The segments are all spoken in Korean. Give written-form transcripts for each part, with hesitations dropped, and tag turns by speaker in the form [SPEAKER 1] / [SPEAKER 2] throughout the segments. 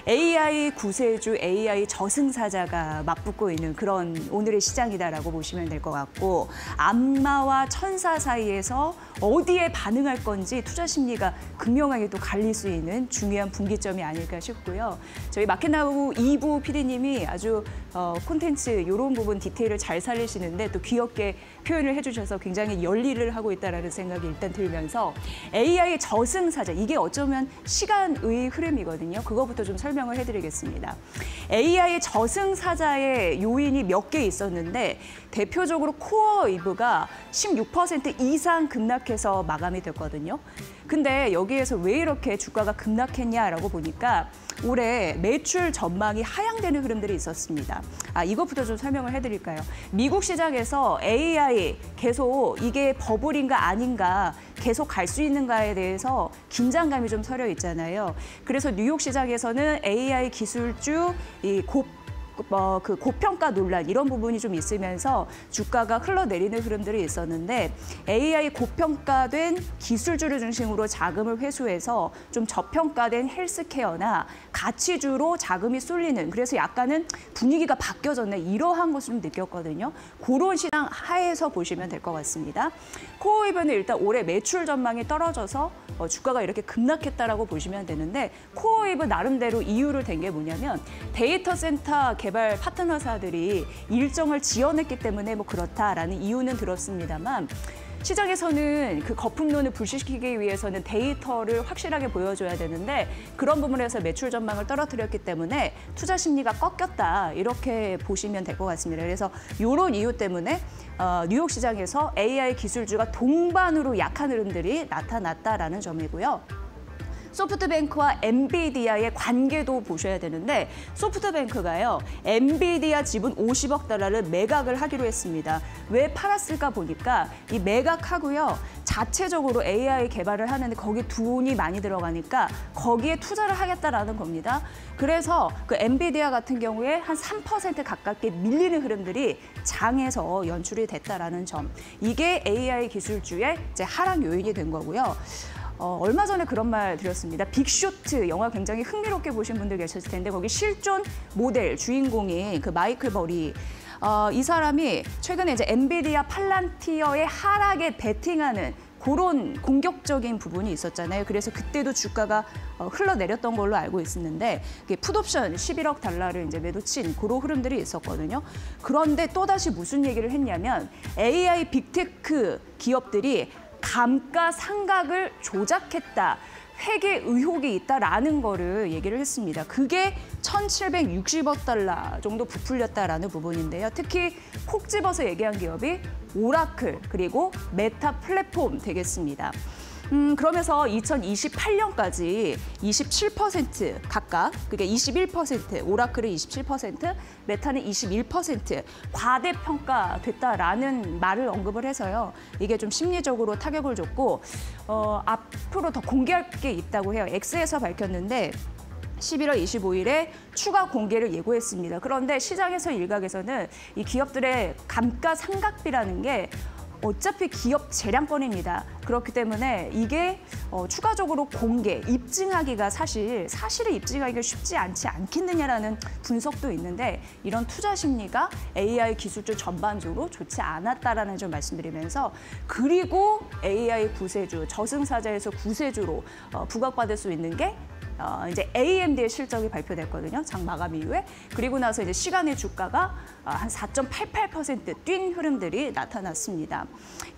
[SPEAKER 1] AI 구세주, AI 저승사자가 맞붙고 있는 그런 오늘의 시장이다라고 보시면 될 것 같고, 악마와 천사 사이에서 어디에 반응할 건지 투자 심리가 극명하게 또 갈릴 수 있는 중요한 분기점이 아닐까 싶고요. 저희 마켓나우 2부 PD님이 아주 콘텐츠 이런 부분 디테일을 잘 살리시는데 또 귀엽게 표현을 해주셔서 굉장히 열일을 하고 있다는 생각이 일단 들면서 AI 저승사자, 이게 어쩌면 시간의 흐름이거든요. 그거부터 좀 설명을 해드리겠습니다. AI 저승사자의 요인이 몇 개 있었는데 대표적으로 코어웨이브가 16% 이상 급락해서 마감이 됐거든요. 근데 여기에서 왜 이렇게 주가가 급락했냐라고 보니까 올해 매출 전망이 하향되는 흐름들이 있었습니다. 이것부터 좀 설명을 해드릴까요? 미국 시장에서 AI 계속 이게 버블인가 아닌가 계속 갈 수 있는가에 대해서 긴장감이 좀 서려 있잖아요. 그래서 뉴욕 시장에서는 AI 기술주 그 고평가 논란 이런 부분이 좀 있으면서 주가가 흘러내리는 흐름들이 있었는데 AI 고평가된 기술주를 중심으로 자금을 회수해서 좀 저평가된 헬스케어나 가치주로 자금이 쏠리는, 그래서 약간은 분위기가 바뀌어졌네 이러한 것을 좀 느꼈거든요. 그런 시장 하에서 보시면 될 것 같습니다. 코어웨이브는 일단 올해 매출 전망이 떨어져서 주가가 이렇게 급락했다라고 보시면 되는데, 코어웨이브 나름대로 이유를 댄 게 뭐냐면 데이터 센터 개발 파트너사들이 일정을 지연했기 때문에 뭐 그렇다라는 이유는 들었습니다만, 시장에서는 그 거품론을 불식시키기 위해서는 데이터를 확실하게 보여줘야 되는데 그런 부분에서 매출 전망을 떨어뜨렸기 때문에 투자 심리가 꺾였다, 이렇게 보시면 될 것 같습니다. 그래서 이런 이유 때문에 뉴욕 시장에서 AI 기술주가 동반으로 약한 흐름들이 나타났다라는 점이고요. 소프트뱅크와 엔비디아의 관계도 보셔야 되는데, 소프트뱅크가요, 엔비디아 지분 50억 달러를 매각을 하기로 했습니다. 왜 팔았을까 보니까 이 매각하고요, 자체적으로 AI 개발을 하는데 거기 돈이 많이 들어가니까 거기에 투자를 하겠다라는 겁니다. 그래서 그 엔비디아 같은 경우에 한 3% 가깝게 밀리는 흐름들이 장에서 연출이 됐다라는 점. 이게 AI 기술주의 이제 하락 요인이 된 거고요. 얼마 전에 그런 말 드렸습니다. 빅쇼트 영화 굉장히 흥미롭게 보신 분들 계셨을 텐데 거기 실존 모델 주인공이 그 마이클 버리, 이 사람이 최근에 이제 엔비디아 팔란티어의 하락에 베팅하는 그런 공격적인 부분이 있었잖아요. 그래서 그때도 주가가 흘러내렸던 걸로 알고 있었는데 풋옵션 11억 달러를 이제 매도친 그런 흐름들이 있었거든요. 그런데 또다시 무슨 얘기를 했냐면 AI 빅테크 기업들이 감가상각을 조작했다, 회계 의혹이 있다라는 거를 얘기를 했습니다. 그게 1,760억 달러 정도 부풀렸다라는 부분인데요. 특히 콕 집어서 얘기한 기업이 오라클 그리고 메타 플랫폼 되겠습니다. 그러면서 2028년까지 27% 각각, 그게 21%, 오라클은 27%, 메타는 21% 과대평가됐다라는 말을 언급을 해서요. 이게 좀 심리적으로 타격을 줬고 앞으로 더 공개할 게 있다고 해요. X에서 밝혔는데 11월 25일에 추가 공개를 예고했습니다. 그런데 시장에서 일각에서는 이 기업들의 감가상각비라는 게 어차피 기업 재량권입니다. 그렇기 때문에 이게 추가적으로 공개, 입증하기가 사실을 입증하기가 쉽지 않겠느냐라는 분석도 있는데, 이런 투자 심리가 AI 기술주 전반적으로 좋지 않았다라는 점 말씀드리면서, 그리고 AI 구세주, 저승사자에서 구세주로 부각받을 수 있는 게 이제 AMD의 실적이 발표됐거든요. 장 마감 이후에. 그리고 나서 이제 시간의 주가가 한 4.88% 뛴 흐름들이 나타났습니다.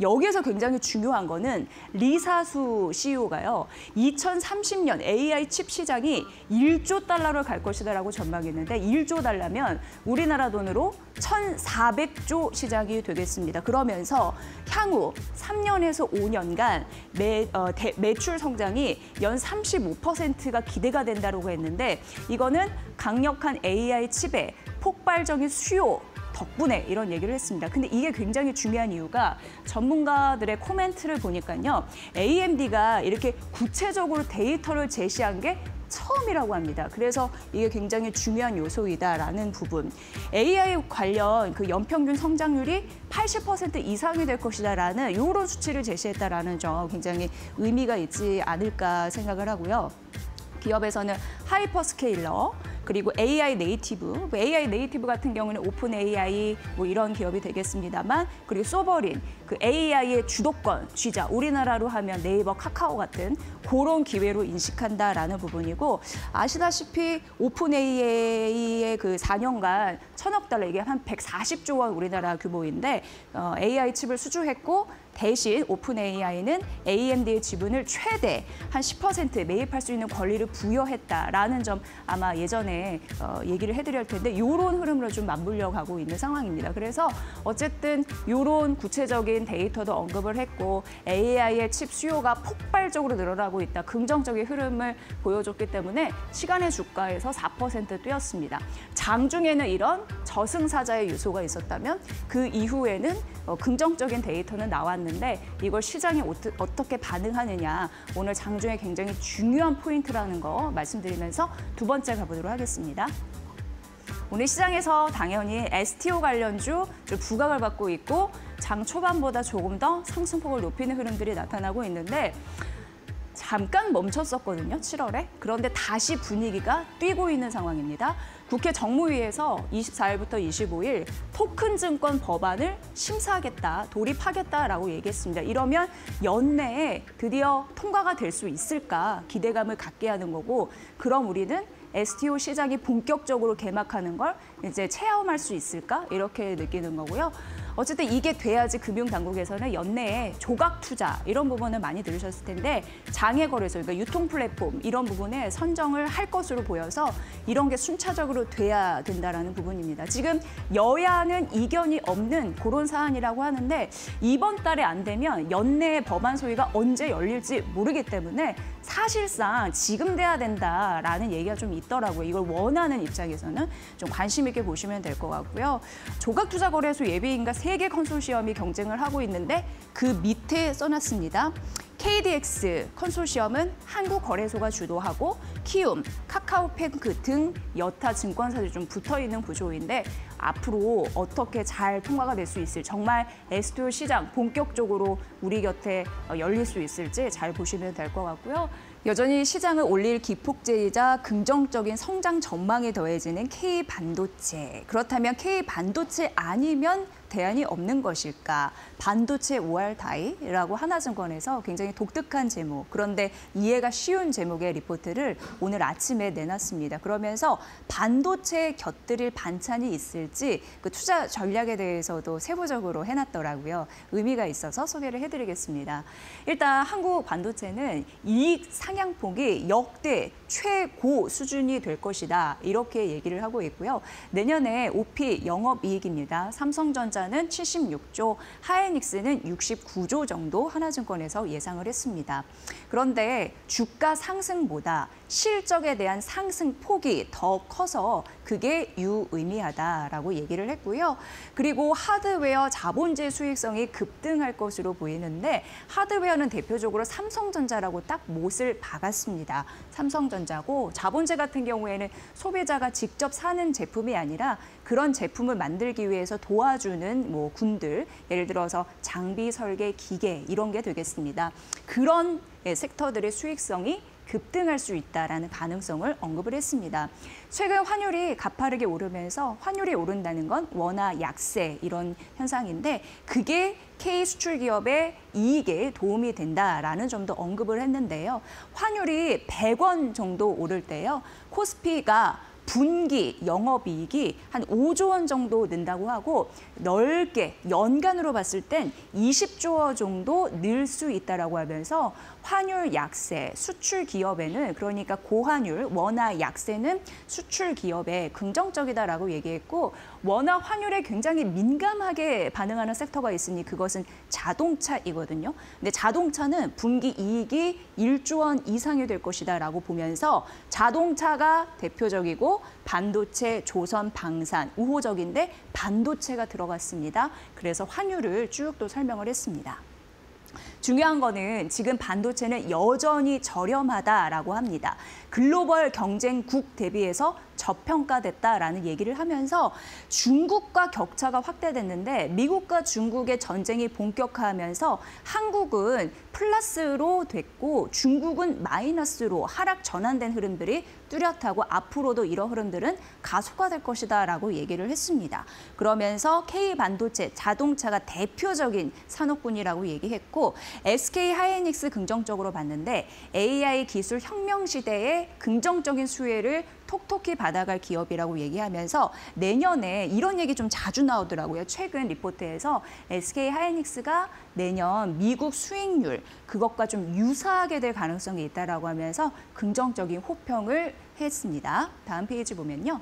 [SPEAKER 1] 여기에서 굉장히 중요한 거는 리사수 CEO가요. 2030년 AI 칩 시장이 1조 달러로 갈 것이다라고 전망했는데 1조 달러면 우리나라 돈으로 1,400조 시장이 되겠습니다. 그러면서 향후 3년에서 5년간 매출 성장이 연 35%가 기대가 된다고 했는데, 이거는 강력한 AI 칩의 폭발적인 수요 덕분에 이런 얘기를 했습니다. 근데 이게 굉장히 중요한 이유가 전문가들의 코멘트를 보니까요. AMD가 이렇게 구체적으로 데이터를 제시한 게 처음이라고 합니다. 그래서 이게 굉장히 중요한 요소이다라는 부분. AI 관련 그 연평균 성장률이 80% 이상이 될 것이다라는 이런 수치를 제시했다라는 점 굉장히 의미가 있지 않을까 생각을 하고요. 기업에서는 하이퍼스케일러, 그리고 AI 네이티브, AI 네이티브 같은 경우는 오픈 AI 뭐 이런 기업이 되겠습니다만, 그리고 소버린, 그 AI의 주도권 쥐자, 우리나라로 하면 네이버, 카카오 같은 그런 기회로 인식한다라는 부분이고, 아시다시피 오픈 AI의 그 4년간 1,000억 달러, 이게 한 140조 원 우리나라 규모인데 AI 칩을 수주했고, 대신 오픈 AI는 AMD의 지분을 최대 한 10% 매입할 수 있는 권리를 부여했다라는 점 아마 예전에 얘기를 해드릴 텐데, 이런 흐름으로 좀 맞물려 가고 있는 상황입니다. 그래서 어쨌든 이런 구체적인 데이터도 언급을 했고, AI의 칩 수요가 폭발적으로 늘어나고 있다, 긍정적인 흐름을 보여줬기 때문에 시간의 주가에서 4% 뛰었습니다. 장중에는 이런 저승사자의 요소가 있었다면 그 이후에는 긍정적인 데이터는 나왔는데, 이걸 시장이 어떻게 반응하느냐, 오늘 장중에 굉장히 중요한 포인트라는 거 말씀드리면서 두 번째 가보도록 하겠습니다. 오늘 시장에서 당연히 STO 관련주 좀 부각을 받고 있고, 장 초반보다 조금 더 상승폭을 높이는 흐름들이 나타나고 있는데, 잠깐 멈췄었거든요, 7월에. 그런데 다시 분위기가 뛰고 있는 상황입니다. 국회 정무위에서 24일부터 25일 토큰 증권 법안을 심사하겠다, 돌입하겠다라고 얘기했습니다. 이러면 연내에 드디어 통과가 될 수 있을까 기대감을 갖게 하는 거고, 그럼 우리는 STO 시장이 본격적으로 개막하는 걸 이제 체험할 수 있을까, 이렇게 느끼는 거고요. 어쨌든 이게 돼야지 금융당국에서는 연내에 조각 투자 이런 부분을 많이 들으셨을 텐데, 장외 거래소, 그러니까 유통 플랫폼 이런 부분에 선정을 할 것으로 보여서 이런 게 순차적으로 돼야 된다라는 부분입니다. 지금 여야는 이견이 없는 그런 사안이라고 하는데, 이번 달에 안 되면 연내에 법안 소위가 언제 열릴지 모르기 때문에 사실상 지금 돼야 된다라는 얘기가 좀 있더라고요. 이걸 원하는 입장에서는 좀 관심 있게 보시면 될 것 같고요. 조각투자거래소 예비인가 3개 컨소시엄이 경쟁을 하고 있는데, 그 밑에 써놨습니다. KDX 컨소시엄은 한국거래소가 주도하고 키움, 카카오뱅크 등 여타 증권사들이 좀 붙어있는 구조인데, 앞으로 어떻게 잘 통과가 될 수 있을지, 정말 STO 시장 본격적으로 우리 곁에 열릴 수 있을지 잘 보시면 될 것 같고요. 여전히 시장을 올릴 기폭제이자 긍정적인 성장 전망이 더해지는 K반도체. 그렇다면 K반도체 아니면 대안이 없는 것일까? 반도체 5할 타이라고 하나증권에서 굉장히 독특한 제목, 그런데 이해가 쉬운 제목의 리포트를 오늘 아침에 내놨습니다. 그러면서 반도체에 곁들일 반찬이 있을지 그 투자 전략에 대해서도 세부적으로 해놨더라고요. 의미가 있어서 소개를 해드리겠습니다. 일단 한국 반도체는 이익 상향폭이 역대 최고 수준이 될 것이다, 이렇게 얘기를 하고 있고요. 내년에 OP 영업이익입니다. 삼성전자는 76조, 하이닉스는 69조 정도 하나증권에서 예상을 했습니다. 그런데 주가 상승보다 실적에 대한 상승폭이 더 커서 그게 유의미하다라고 얘기를 했고요. 그리고 하드웨어 자본재 수익성이 급등할 것으로 보이는데, 하드웨어는 대표적으로 삼성전자라고 딱 못을 박았습니다. 삼성전자고, 자본재 같은 경우에는 소비자가 직접 사는 제품이 아니라 그런 제품을 만들기 위해서 도와주는 뭐 군들, 예를 들어서 장비, 설계, 기계 이런 게 되겠습니다. 그런 섹터들의 수익성이 급등할 수 있다라는 가능성을 언급을 했습니다. 최근 환율이 가파르게 오르면서, 환율이 오른다는 건 원화 약세 이런 현상인데, 그게 K 수출 기업의 이익에 도움이 된다라는 점도 언급을 했는데요. 환율이 100원 정도 오를 때요, 코스피가 분기 영업이익이 한 5조 원 정도 는다고 하고, 넓게 연간으로 봤을 땐 20조 원 정도 늘 수 있다라고 하면서, 환율 약세, 수출 기업에는, 그러니까 고환율, 원화 약세는 수출 기업에 긍정적이다라고 얘기했고, 원화 환율에 굉장히 민감하게 반응하는 섹터가 있으니 그것은 자동차이거든요. 근데 자동차는 분기 이익이 1조 원 이상이 될 것이다라고 보면서, 자동차가 대표적이고 반도체, 조선, 방산, 우호적인데 반도체가 들어갔습니다. 그래서 환율을 쭉 또 설명을 했습니다. 중요한 거는 지금 반도체는 여전히 저렴하다라고 합니다. 글로벌 경쟁국 대비해서 저평가됐다라는 얘기를 하면서 중국과 격차가 확대됐는데 미국과 중국의 전쟁이 본격화하면서 한국은 플러스로 됐고 중국은 마이너스로 하락 전환된 흐름들이 뚜렷하고 앞으로도 이런 흐름들은 가속화될 것이다라고 얘기를 했습니다. 그러면서 K반도체, 자동차가 대표적인 산업군이라고 얘기했고 SK 하이닉스 긍정적으로 봤는데 AI 기술 혁명 시대에 긍정적인 수혜를 톡톡히 받아갈 기업이라고 얘기하면서 내년에 이런 얘기 좀 자주 나오더라고요. 최근 리포트에서 SK 하이닉스가 내년 미국 수익률 그것과 좀 유사하게 될 가능성이 있다라고 하면서 긍정적인 호평을 했습니다. 다음 페이지 보면요.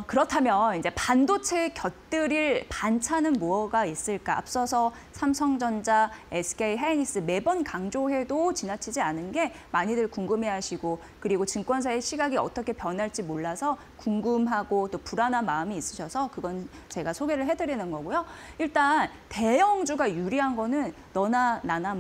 [SPEAKER 1] 그렇다면 이제 반도체에 곁들일 반찬은 뭐가 있을까? 앞서서 삼성전자, SK 하이닉스 매번 강조해도 지나치지 않은 게 많이들 궁금해하시고 그리고 증권사의 시각이 어떻게 변할지 몰라서 궁금하고 또 불안한 마음이 있으셔서 그건 제가 소개를 해드리는 거고요. 일단 대형주가 유리한 거는 너나 나나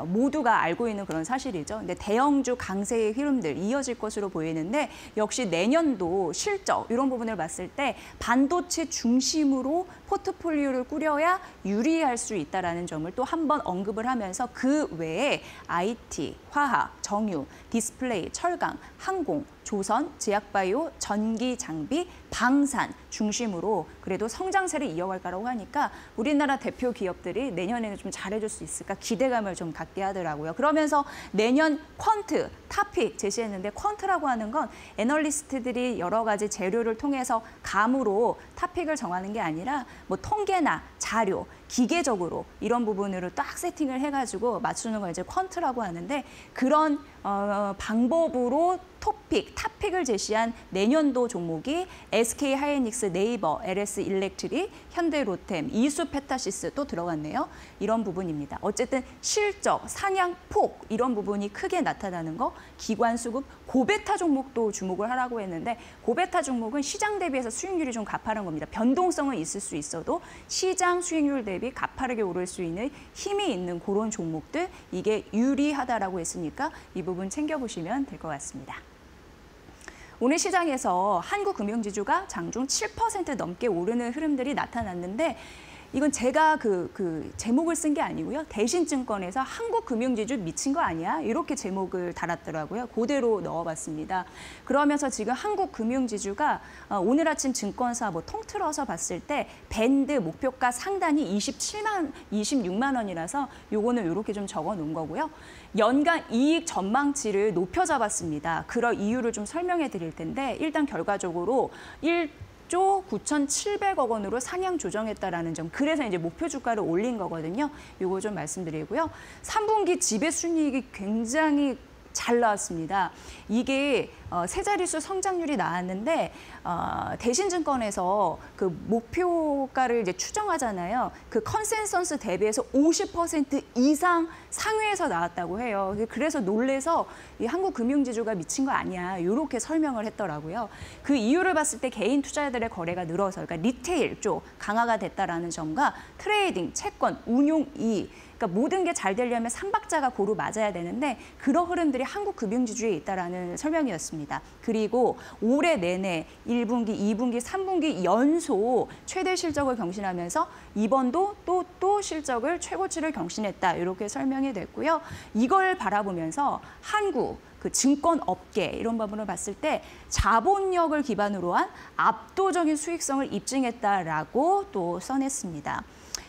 [SPEAKER 1] 모두가 알고 있는 그런 사실이죠. 근데 대형주 강세의 흐름들 이어질 것으로 보이는데 역시 내년도 실적 이런 부분을 봤을 때 반도체 중심으로 포트폴리오를 꾸려야 유리할 수 있다는 점을 또 한 번 언급을 하면서 그 외에 IT, 화학, 정유, 디스플레이, 철강, 항공, 조선, 제약바이오, 전기, 장비, 방산 중심으로 그래도 성장세를 이어갈 거라고 하니까 우리나라 대표 기업들이 내년에는 좀 잘해줄 수 있을까 기대감을 좀 갖게 하더라고요. 그러면서 내년 퀀트, 타픽 제시했는데 퀀트라고 하는 건 애널리스트들이 여러 가지 재료를 통해서 감으로 타픽을 정하는 게 아니라 뭐 통계나 자료, 기계적으로 이런 부분으로 딱 세팅을 해가지고 맞추는 걸 이제 퀀트라고 하는데 그런 방법으로 타픽을 제시한 내년도 종목이 SK 하이닉스, 네이버, LS 일렉트릭, 현대 로템, 이수 페타시스 또 들어갔네요. 이런 부분입니다. 어쨌든 실적, 상향폭 이런 부분이 크게 나타나는 거, 기관 수급, 고베타 종목도 주목을 하라고 했는데 고베타 종목은 시장 대비해서 수익률이 좀 가파른 겁니다. 변동성은 있을 수 있어도 시장 수익률 대비 가파르게 오를 수 있는 힘이 있는 그런 종목들 이게 유리하다라고 했으니까 이 부분 챙겨보시면 될 것 같습니다. 오늘 시장에서 한국금융지주가 장중 7% 넘게 오르는 흐름들이 나타났는데 이건 제가 그 제목을 쓴 게 아니고요. 대신증권에서 한국금융지주 미친 거 아니야? 이렇게 제목을 달았더라고요. 그대로 넣어봤습니다. 그러면서 지금 한국금융지주가 오늘 아침 증권사 통틀어서 봤을 때 밴드 목표가 상단이 26만 원이라서 요거는 이렇게 좀 적어놓은 거고요. 연간 이익 전망치를 높여 잡았습니다. 그럴 이유를 좀 설명해 드릴 텐데 일단 결과적으로 1조 9,700억 원으로 상향 조정했다라는 점. 그래서 이제 목표 주가를 올린 거거든요. 이거 좀 말씀드리고요. 3분기 지배순이익이 굉장히 잘 나왔습니다. 이게 세 자릿수 성장률이 나왔는데 대신증권에서 그 목표가를 이제 추정하잖아요. 그 컨센서스 대비해서 50% 이상 상회에서 나왔다고 해요. 그래서 놀래서 이 한국금융지주가 미친 거 아니야. 이렇게 설명을 했더라고요. 그 이유를 봤을 때 개인 투자자들의 거래가 늘어서 그러니까 리테일 쪽 강화가 됐다라는 점과 트레이딩, 채권, 운용 이익 그러니까 모든 게 잘 되려면 삼박자가 고루 맞아야 되는데 그런 흐름들이 한국금융지주에 있다라는 설명이었습니다. 그리고 올해 내내 1분기, 2분기, 3분기 연속 최대 실적을 경신하면서 이번도 또 실적을 최고치를 경신했다. 이렇게 설명이 됐고요. 이걸 바라보면서 한국 그 증권업계 이런 부분을 봤을 때 자본력을 기반으로 한 압도적인 수익성을 입증했다라고 또 써냈습니다.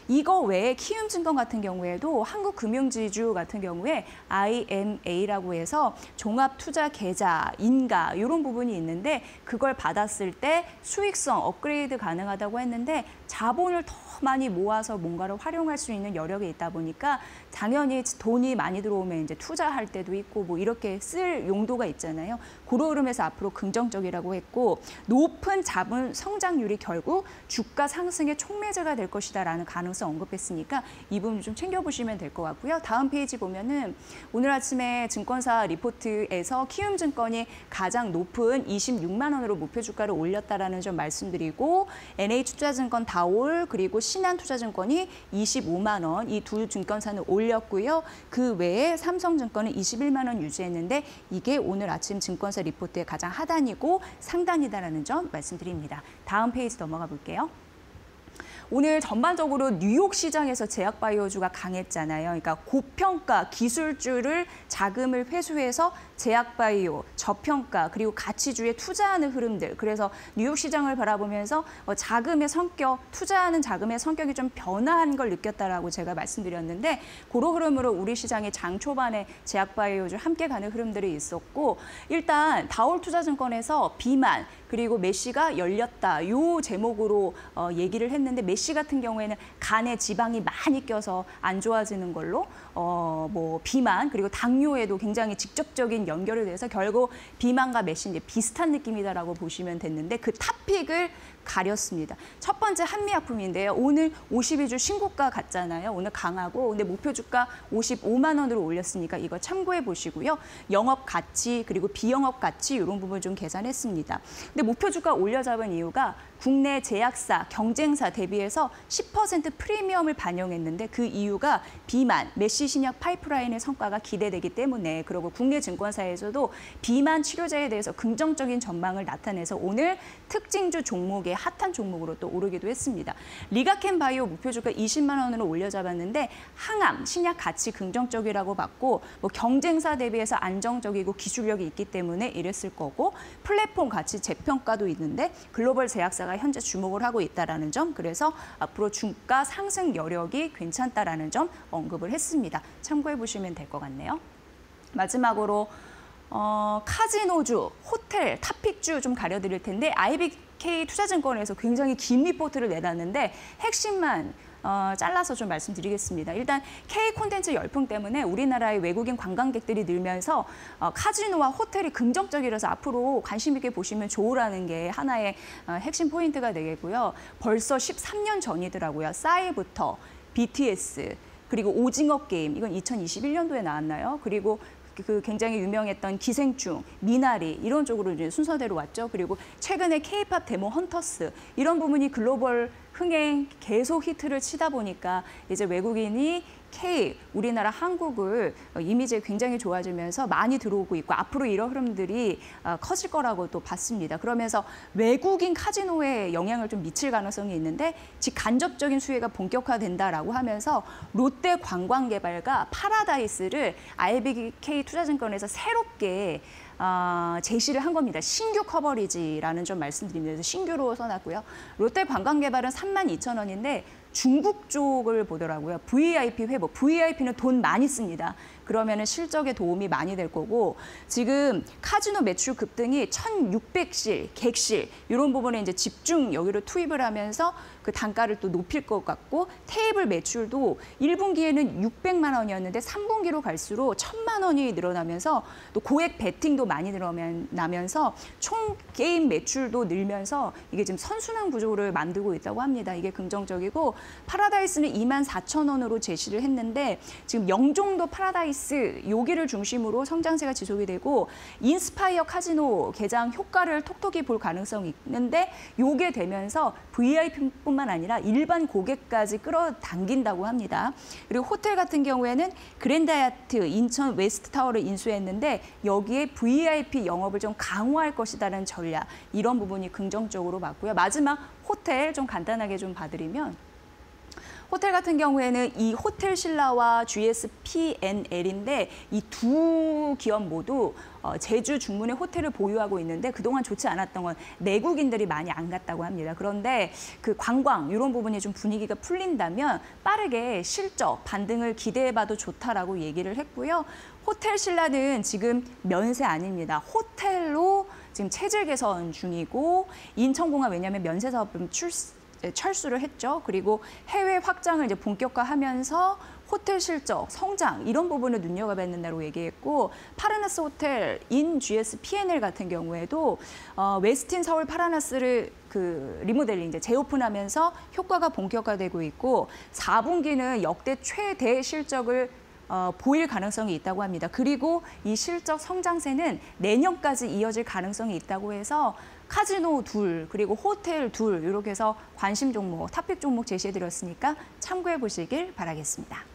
[SPEAKER 1] 이거 외에 키움증권 같은 경우에도 한국금융지주 같은 경우에 IMA라고 해서 종합투자계좌, 인가 이런 부분이 있는데 그걸 받았을 때 수익성 업그레이드 가능하다고 했는데 자본을 더 많이 모아서 뭔가를 활용할 수 있는 여력이 있다 보니까 당연히 돈이 많이 들어오면 이제 투자할 때도 있고 뭐 이렇게 쓸 용도가 있잖아요. 그런 흐름에서 앞으로 긍정적이라고 했고 높은 자본 성장률이 결국 주가 상승의 촉매제가 될 것이다라는 가능성 언급했으니까 이 부분 좀 챙겨보시면 될 것 같고요. 다음 페이지 보면은 오늘 아침에 증권사 리포트에서 키움증권이 가장 높은 26만 원으로 목표 주가를 올렸다라는 점 말씀드리고 NH투자증권 다올 그리고 신한투자증권이 25만 원 이 두 증권사는 올렸고요. 그 외에 삼성증권은 21만 원 유지했는데 이게 오늘 아침 증권사 리포트의 가장 하단이고 상단이다라는 점 말씀드립니다. 다음 페이지 넘어가 볼게요. 오늘 전반적으로 뉴욕 시장에서 제약바이오주가 강했잖아요. 그러니까 고평가 기술주를 자금을 회수해서 제약바이오, 저평가, 그리고 가치주에 투자하는 흐름들. 그래서 뉴욕 시장을 바라보면서 자금의 성격, 투자하는 자금의 성격이 좀 변화한 걸 느꼈다라고 제가 말씀드렸는데 그런 흐름으로 우리 시장의 장 초반에 제약바이오주 함께 가는 흐름들이 있었고 일단 다올투자증권에서 비만, 그리고 메시가 열렸다. 요 제목으로 얘기를 했는데 메시 같은 경우에는 간에 지방이 많이 껴서 안 좋아지는 걸로 뭐 비만 그리고 당뇨에도 굉장히 직접적인 연결이 돼서 결국 비만과 메시 이제 비슷한 느낌이다라고 보시면 됐는데 그 탑픽을 가렸습니다. 첫 번째 한미약품인데요. 오늘 52주 신고가 갔잖아요. 오늘 강하고 근데 목표 주가 55만 원으로 올렸으니까 이거 참고해 보시고요. 영업 가치 그리고 비영업 가치 이런 부분 좀 계산했습니다. 근데 목표 주가 올려잡은 이유가 국내 제약사, 경쟁사 대비해서 10% 프리미엄을 반영했는데 그 이유가 비만, 메시 신약 파이프라인의 성과가 기대되기 때문에 그리고 국내 증권사에서도 비만 치료제에 대해서 긍정적인 전망을 나타내서 오늘 특징주 종목의 핫한 종목으로 또 오르기도 했습니다. 리가켄 바이오 목표 주가 20만 원으로 올려잡았는데 항암, 신약 가치 긍정적이라고 봤고 뭐 경쟁사 대비해서 안정적이고 기술력이 있기 때문에 이랬을 거고 플랫폼 가치 재평가도 있는데 글로벌 제약사가 현재 주목을 하고 있다라는 점 그래서 앞으로 주가 상승 여력이 괜찮다라는 점 언급을 했습니다. 참고해 보시면 될 것 같네요. 마지막으로 카지노주, 호텔, 탑픽주 좀 가려드릴 텐데 IBK 투자증권에서 굉장히 긴 리포트를 내놨는데 핵심만 잘라서 좀 말씀드리겠습니다. 일단 K 콘텐츠 열풍 때문에 우리나라의 외국인 관광객들이 늘면서 카지노와 호텔이 긍정적이라서 앞으로 관심 있게 보시면 좋으라는 게 하나의 핵심 포인트가 되겠고요. 벌써 13년 전이더라고요. 싸이부터 BTS 그리고 오징어 게임 이건 2021년도에 나왔나요? 그리고 그 굉장히 유명했던 기생충, 미나리 이런 쪽으로 이제 순서대로 왔죠. 그리고 최근에 K-팝 데모 헌터스 이런 부분이 글로벌 흥행 계속 히트를 치다 보니까 이제 외국인이 우리나라 한국을 이미지 굉장히 좋아지면서 많이 들어오고 있고 앞으로 이런 흐름들이 커질 거라고 또 봤습니다. 그러면서 외국인 카지노에 영향을 좀 미칠 가능성이 있는데 직간접적인 수혜가 본격화된다라고 하면서 롯데 관광개발과 파라다이스를 IBK 투자증권에서 새롭게 제시를 한 겁니다. 신규 커버리지라는 점 말씀드립니다. 그래서 신규로 써놨고요. 롯데 관광개발은 32,000원인데 중국 쪽을 보더라고요. VIP 회복. VIP는 돈 많이 씁니다. 그러면은 실적에 도움이 많이 될 거고 지금 카지노 매출 급등이 1,600실, 객실 이런 부분에 이제 집중 여기로 투입을 하면서 그 단가를 또 높일 것 같고 테이블 매출도 1분기에는 600만 원이었는데 3분기로 갈수록 1,000만 원이 늘어나면서 또 고액 베팅도 많이 늘어나면서 총 게임 매출도 늘면서 이게 지금 선순환 구조를 만들고 있다고 합니다. 이게 긍정적이고 파라다이스는 24,000원으로 제시를 했는데 지금 영종도 파라다이스 여기를 중심으로 성장세가 지속이 되고 인스파이어 카지노 개장 효과를 톡톡히 볼 가능성이 있는데 요게 되면서 VIP뿐만 아니라 일반 고객까지 끌어당긴다고 합니다. 그리고 호텔 같은 경우에는 그랜드 하얏트 인천 웨스트타워를 인수했는데 여기에 VIP 영업을 좀 강화할 것이라는 전략 이런 부분이 긍정적으로 봤고요. 마지막 호텔 좀 간단하게 좀 봐드리면 호텔 같은 경우에는 이 호텔 신라와 GSPNL인데 이 두 기업 모두 제주 중문에 호텔을 보유하고 있는데 그동안 좋지 않았던 건 내국인들이 많이 안 갔다고 합니다. 그런데 그 관광 이런 부분이 좀 분위기가 풀린다면 빠르게 실적 반등을 기대해봐도 좋다라고 얘기를 했고요. 호텔 신라는 지금 면세 아닙니다. 호텔로 지금 체질 개선 중이고 인천공항 왜냐하면 면세 사업은 철수를 했죠. 그리고 해외 확장을 이제 본격화하면서 호텔 실적, 성장 이런 부분을 눈여겨봤는다고 얘기했고 파라나스 호텔 인 GS P&L 같은 경우에도 웨스틴 서울 파라나스를 리모델링 이제 재오픈하면서 효과가 본격화되고 있고 4분기는 역대 최대 실적을 보일 가능성이 있다고 합니다. 그리고 이 실적 성장세는 내년까지 이어질 가능성이 있다고 해서 카지노 둘, 그리고 호텔 둘 이렇게 해서 관심 종목, 탑픽 종목 제시해드렸으니까 참고해 보시길 바라겠습니다.